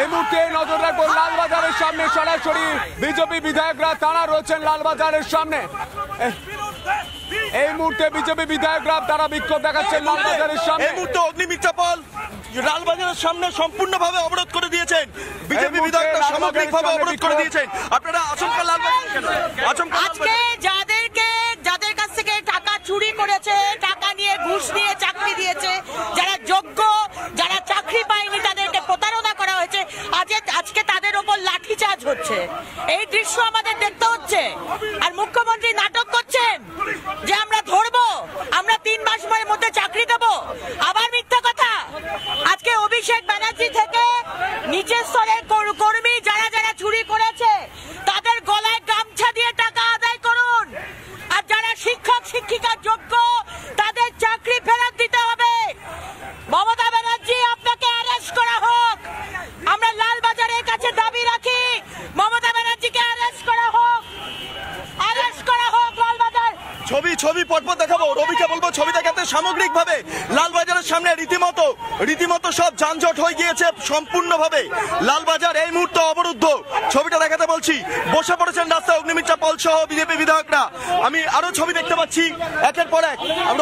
এই মুহূর্তে নজর রাখবো লালবাজারের সামনে সরাসরি বিজেপি বিধায়করা তারা রয়েছেন লালবাজারের সামনে। এই মুহূর্তে বিজেপি বিধায়করা তারা বিক্ষোভ দেখাচ্ছেন লালবাজারের সামনে। এই মুহূর্তে অগ্নিমিত্রা পল লালবাজারের সামনে সম্পূর্ণভাবে অবরোধ করে দিয়েছেন, বিজেপি বিধায়করা সামগ্রিকভাবে অবরোধ করে দিয়েছেন। আপনারা আচমকা লালবাজার কেন? আজকে যাদের কাছ থেকে টাকা চুরি করেছে, টাকা নিয়ে ঘুষ নিয়ে চাকরি দিয়েছে, যারা যোগ্য, যারা চাকরি পায়নি তাদেরকে প্রতারণা করা হয়েছে, আজকে তাদের ওপর লাঠিচার্জ হচ্ছে। এই দৃশ্য আমাদের দেখতে হচ্ছে। আর মুখ্যমন্ত্রী নাটক করছেন যে আমরা ধরবো, আমরা 3 মাসের মধ্যে চাকরি দেবো। আবার মিথ্যা কথা। আজকে অভিষেক ব্যানার্জি থেকে নিচের স্তরের কর্মী যারা যারা চুরি করেছে তাদের গলায় গামছা দিয়ে টাকা আদায় করুন। আর যারা শিক্ষক শিক্ষিকা যোগ্য তাদের চাকরি ফেরত দিতে হবে। মমতা ব্যানার্জি আপনাকে অ্যারেস্ট করা হোক। আমরা লালবাজারের কাছে দাবি রাখি মমতা ব্যানার্জিকে অ্যারেস্ট করা হোক, অ্যারেস্ট করা হোক লালবাজার। ছবি পরপর দেখাবো। রবিকে বলবো ছবি দেখাতে। সামগ্রিকভাবে লালবাজারের সামনে রীতিমতো সব যানজট হয়ে গিয়েছে সম্পূর্ণভাবে। লালবাজার এই মুহূর্তে অবরুদ্ধ। ছবিটা দেখাতে বলছি। বসে পড়েছেন রাস্তায় অগ্নিমিত্রা পল সহ বিজেপি বিধায়করা। আমি আরো ছবি দেখতে পাচ্ছি একের পর এক। আমি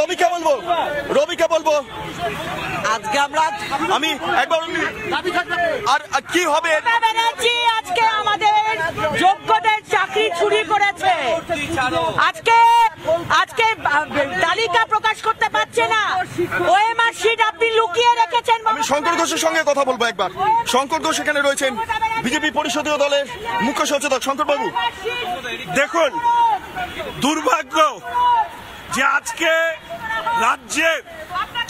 রবিকে বলবো আজকে আমি একবার আর কি হবে? ব্যানার্জি আজকে আমাদের যোগ্যদের চাকরি চুরি করেছে। আজকে তালিকা প্রকাশ করতে পারছে না। ওএমআর শিট আপনি লুকিয়ে রেখেছেন। আমি শঙ্কর ঘোষের সঙ্গে কথা বলবো একবার। শঙ্কর ঘোষ এখানে রয়েছেন, বিজেপি পরিষদীয় দলের মুখ্য সচেতক। শঙ্কর বাবু দেখুন, দুর্ভাগ্য যে আজকে রাজ্যের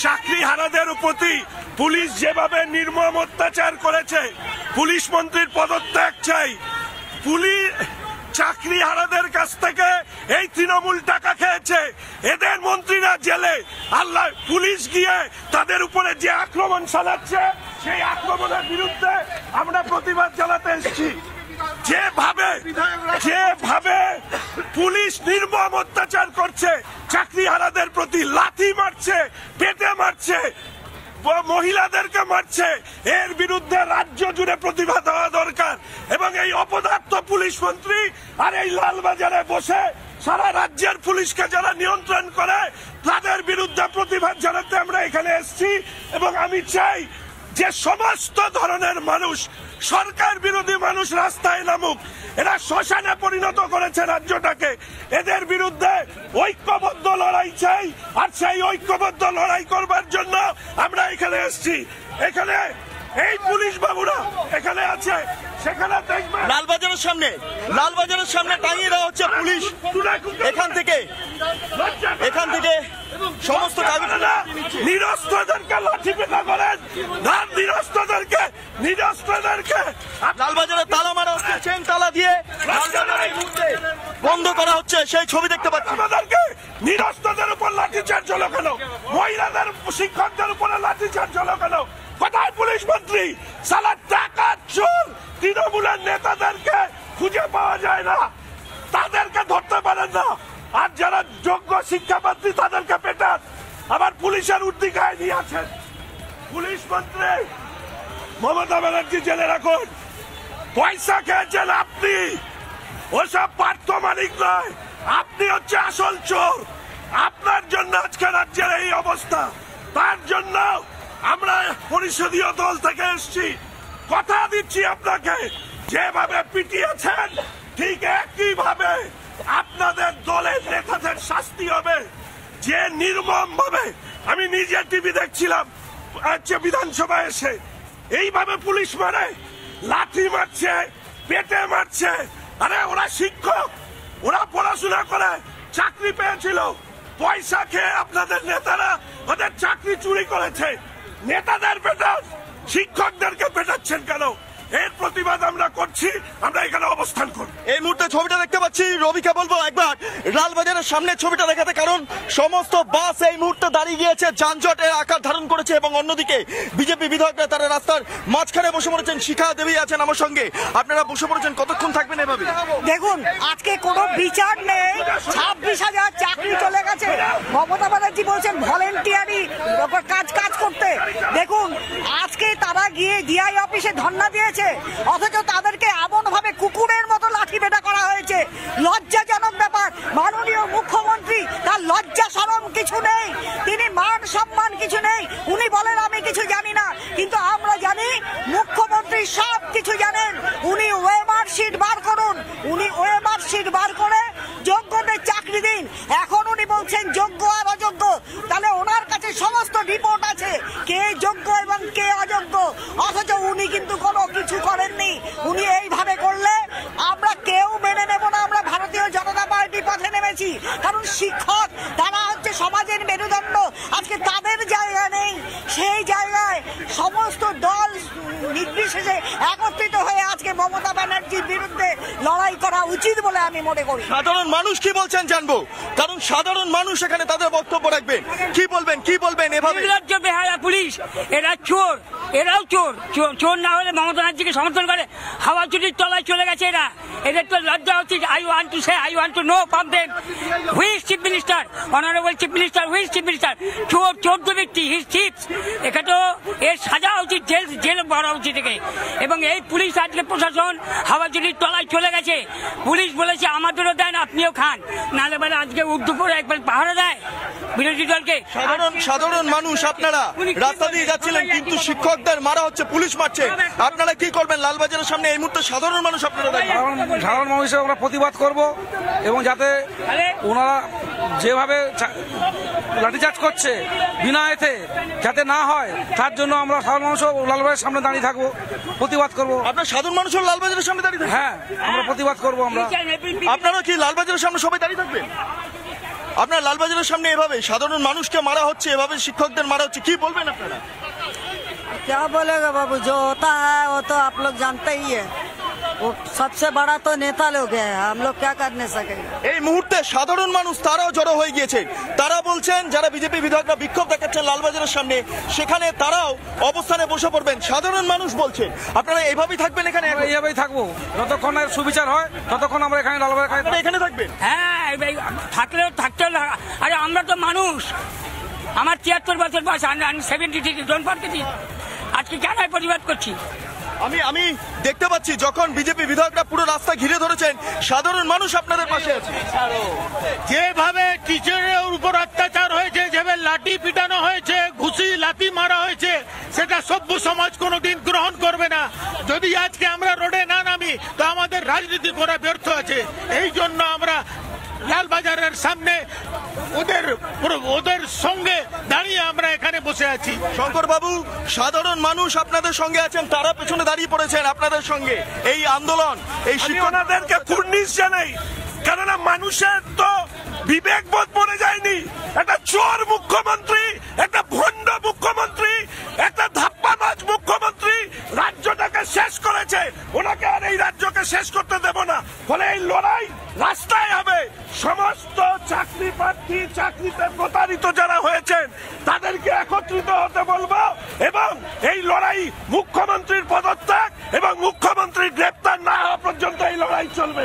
চাকরিহারাদের প্রতি পুলিশ যেভাবে নির্মম অত্যাচার করেছে, পুলিশ মন্ত্রীর পদত্যাগ চাই। পুলিশ চাকরিহারাদের কাছ থেকে এই তৃণমূল টাকা খেয়েছে। এদের মন্ত্রীরা জেলে, আল্লাহ পুলিশ গিয়ে তাদের উপরে যে আক্রমণ চালাচ্ছে সেই আক্রমণের বিরুদ্ধে আমরা প্রতিবাদ জানাতে এসেছি। যেভাবে পুলিশ নির্মম অত্যাচার করছে, চাকরিহারাদের প্রতি লাথি মারছে, পেটে মারছে, মহিলাদেরকে মারছে, এর বিরুদ্ধে রাজ্য জুড়ে প্রতিবাদ হওয়া দরকার। এবং এই অপদার্থ পুলিশ মন্ত্রী আর এই লালবাজারে বসে সারা রাজ্যের পুলিশকে যারা নিয়ন্ত্রণ করে তাদের বিরুদ্ধে প্রতিবাদ জানাতে আমরা এখানে এসেছি। এবং আমি চাই যে সমস্ত ধরনের মানুষ, সরকার বিরোধী মানুষ রাস্তায় নামুক। এরা শ্মশানে পরিণত করেছে রাজ্যটাকে। এদের বিরুদ্ধে ঐক্যবদ্ধ লড়াই চাই। আর সেই ঐক্যবদ্ধ লড়াই করবার জন্য আমরা এখানে এসেছি। এখানে এই পুলিশ বাবুরা এখানে আছে, সেখানে দেখবেন লালবাজারের সামনে টাঙিয়ে দেওয়া হচ্ছে পুলিশ। এখান থেকে সমস্ত নিরস্ত্রদেরকে লাঠিপেটা করেন, নিরস্ত্রদেরকে লালবাজারে তালা মারা হচ্ছে, চেন তালা দিয়ে বন্ধ করা হচ্ছে। সেই ছবি দেখতে পাচ্ছি। আমাদেরকে নিরস্ত্রদের উপর লাঠিচার্জ হলো কেন? মহিলাদের, শিক্ষকদের উপরে লাঠিচার্জ হলো কেন? কোথায় পুলিশ মন্ত্রী? সালা টাকা চোর তৃণমূলের নেতাদেরকে খুঁজে পাওয়া যায় না, তাদেরকে ধরতে পারেন না। আর যারা যোগ্য শিক্ষামন্ত্রী তাদেরকে পেটান। আবার পুলিশের উদ্দিকায় নিয়ে আছেন। পুলিশ মন্ত্রী মমতা ব্যানার্জি জেলে রাখুন। পয়সা খেয়েছেন আপনি, ওসব পার্থ মালিক নয়। আপনি হচ্ছে আসল চোর। আপনার জন্য আজকে রাজ্যের এই অবস্থা। তার জন্য আমরা পরিষদীয় দল থেকে এসেছি। কথা দিচ্ছি আপনাকে, যেভাবে পিটিয়েছেন ঠিক একইভাবে আপনাদের দলের নেতাদের শাস্তি হবে। যে নির্মম ভাবে, আমি নিজে টিভি দেখছিলাম বিধানসভায় এসে, এইভাবে পুলিশ মারে, লাঠি মারছে, পেটে মারছে। আরে ওরা শিক্ষক, ওরা পড়াশোনা করে চাকরি পেয়েছিল। পয়সা খেয়ে আপনাদের নেতারা ওদের চাকরি চুরি করেছে। নেতাদের পেটান, শিক্ষকদেরকে পেটাচ্ছেন কেন? এর প্রতিবাদ আমরা করছি। পাচ্ছি আমরা এখানে অবস্থান করি। এই মুহূর্তে ছবিটা দেখতে পাচ্ছি, রবিকে বলবো একবার লালবাজারের সামনে ছবিটা দেখাতে, কারণ সমস্ত বাস এই মুহূর্তে দাঁড়িয়ে গিয়েছে, যানজটের আকার ধারণ করেছে এবং অন্যদিকে বিজেপি বিধায়করা তারা রাস্তার মাঝখানে বসে পড়েছেন। শিখা দেবী আছেন আমার সঙ্গে, আপনারা বসে পড়েছেন, কতক্ষণ থাকবেন এভাবে? দেখুন, আজকে কোনো বিচার নেই, 26,000 চাকরি চলে গেছে। মমতা ব্যানার্জি বলছেন ভলেন্টিয়ারি কাজ করতে। দেখুন, আজকে তারা গিয়ে ডিআই অফিসে ধর্ণা দিয়েছে, অথচ তাদেরকে এমন ভাবে কুকুরের মতো লাঠি পেটা করা হয়েছে। লজ্জাজনক ব্যাপার। মাননীয় মুখ্যমন্ত্রী, তার লজ্জা শরম কিছু নেই, তিনি মান সম্মান কিছু নেই। উনি বলেন আমি কিছু জানি না, কিন্তু আমরা জানি মুখ্যমন্ত্রী সব কিছু জানেন। উনি ওএমআর শিট বার করুন, উনি ওএমআর শিট বার করে যোগ্যদের চাকরি দিন। এখন উনি বলছেন যোগ্য আর অযোগ্য, তাহলে ওনার কাছে সমস্ত রিপোর্ট আছে কে যোগ্য এবং কে অযোগ্য, অথচ উনি কিন্তু কোনো কিছু করেননি। উনি এইভাবে করলে আমরা কেউ মেনে নেব না। আমরা ভারতীয় জনতা পার্টি পথে নেমেছি, কারণ শিক্ষক তারা হচ্ছে সমাজের মেরুদণ্ড। আজকে তাদের জায়গা নেই, সেই জায়গায় সমস্ত দল নির্বিশেষে একত্রিত হয়ে আজকে মমতা ব্যানার্জির বিরুদ্ধে লড়াই করা উচিত বলে আমি মনে করি। সাধারণ মানুষ কি বলছেন জানবো, কারণ সাধারণ মানুষ এখানে তাদের বক্তব্য রাখবেন। কি বলবেন এভাবে? নির্লজ্জ বেহায়া পুলিশ, এরা চোর, এরাও চোর না হলে মমতা ব্যানার্জিকে সমর্থন করে হাওয়া চুরির তলায় চলে গেছে এরা। এদের তো লজ্জা হচ্ছে। I want to know from them Hui is chief minister, honourable chief minister, Hui is chief minister? চোর তো ব্যক্তি, হিজ চিফ। এখানে তো এর সাজা উচিত, জেল ভরা উচিত একে। এবং এই পুলিশ আজকে প্রশাসন হাওয়া চুরির তলায় চলে গেছে। পুলিশ বলেছে আমাদেরও দেন, আপনিও খান, নাহলে বলে আজকে উর্দুপুরে একবার পাহারা দেয় বিরোধী দলকে। সাধারণ মানুষ আপনারা রাস্তা দিয়ে যাচ্ছিলেন, কিন্তু শিক্ষকদের মারা হচ্ছে, পুলিশ মারছে, আপনারা কি করবেন? লালবাজারের সামনে এই মুহূর্তে সাধারণ মানুষ আপনারা সাধারণ মানুষের আমরা প্রতিবাদ করব, এবং যাতে ওনারা যেভাবে লাঠিচার্জ করছে বিনা এতে যাতে না হয়, তার জন্য আমরা সাধারণ মানুষও লালবাজারের সামনে দাঁড়িয়ে থাকবো, প্রতিবাদ করব। আপনার সাধারণ মানুষও লালবাজারের সামনে দাঁড়িয়ে থাকবেন? হ্যাঁ, আমরা প্রতিবাদ করব। আপনারা কি লালবাজারের সামনে সবাই দাঁড়িয়ে থাকবেন? আপনার লালবাজারের সামনে এভাবে সাধারণ মানুষকে মারা হচ্ছে, এভাবে শিক্ষকদের মারা হচ্ছে, কি বলবেন আপনারা? क्या बोलेगा बाबू, जो होता है वो तो आप लोग जानते ही है। वो सबसे बड़ा तो नेता लोग है, हम लोग क्या करने सकेंगे। এই মুহূর্তে সাধারণ মানুষ তারাও জড়ো হয়ে গিয়েছে। তারা বলছেন যারা বিজেপি বিধায়করা বিক্ষোভ দেখাচ্ছেন লালবাজারের সামনে, সেখানে তারাও অবস্থানে বসে পড়বেন। সাধারণ মানুষ বলছেন আপনারা এইভাবেই থাকবেন এখানে? এইভাবেই থাকবো যতক্ষণ সুবিচার হয়, ততক্ষণ আমরা এখানে লালবাজার এখানে থাকবেন। হ্যাঁ, থাকতেও আরে আমরা তো মানুষ। আমার 73 বছর বয়স, 73 ডোন্ট ফরগেট ইট। আজকে কেন প্রতিবাদ করছি? আমি দেখতে পাচ্ছি যখন বিজেপি বিধায়করা পুরো রাস্তা ঘিরে ধরেছেন, সাধারণ মানুষ আপনাদের পাশে আছে। যেভাবে টিচারের উপর অত্যাচার হয়েছে, যেভাবে লাঠি পিটানো হয়েছে, ঘুষি লাথি মারা হয়েছে, সেটা সভ্য সমাজ কোনোদিন গ্রহণ করবে না। যদি আজকে আমরা রোডে না নামি, তো আমাদের রাজনীতি করা ব্যর্থ আছে। এই জন্য আমরা লালবাজারের সামনে ওদের সঙ্গে দাঁড়িয়ে আমরা এখানে বসে আছি। শঙ্কর বাবু, সাধারণ মানুষ আপনাদের সঙ্গে আছেন, তারা পেছনে দাঁড়িয়ে পড়েছেন আপনাদের সঙ্গে। এই আন্দোলন, এই শিক্ষকদেরকে কুর্নিশ জানাই, কেননা মানুষের তো বিবেকবোধ মরে যায়নি। একটা চোর মুখ্যমন্ত্রী, একটা ভণ্ড মুখ্যমন্ত্রী, একটা ধাপ্পাবাজ মুখ্যমন্ত্রী রাজ্যটাকে শেষ করেছে। ওনাকে আর এই রাজ্যকে শেষ করতে দেব না। ফলে এই লড়াই রাস্তায় হবে। সমস্ত চাকরি প্রার্থী, চাকরিতে প্রতারিত যারা হয়েছেন, তাদেরকে একত্রিত হতে বলবো, এবং এই লড়াই মুখ্যমন্ত্রীর পদত্যাগ এবং মুখ্যমন্ত্রীর গ্রেপ্তার না হওয়া পর্যন্ত এই লড়াই চলবে।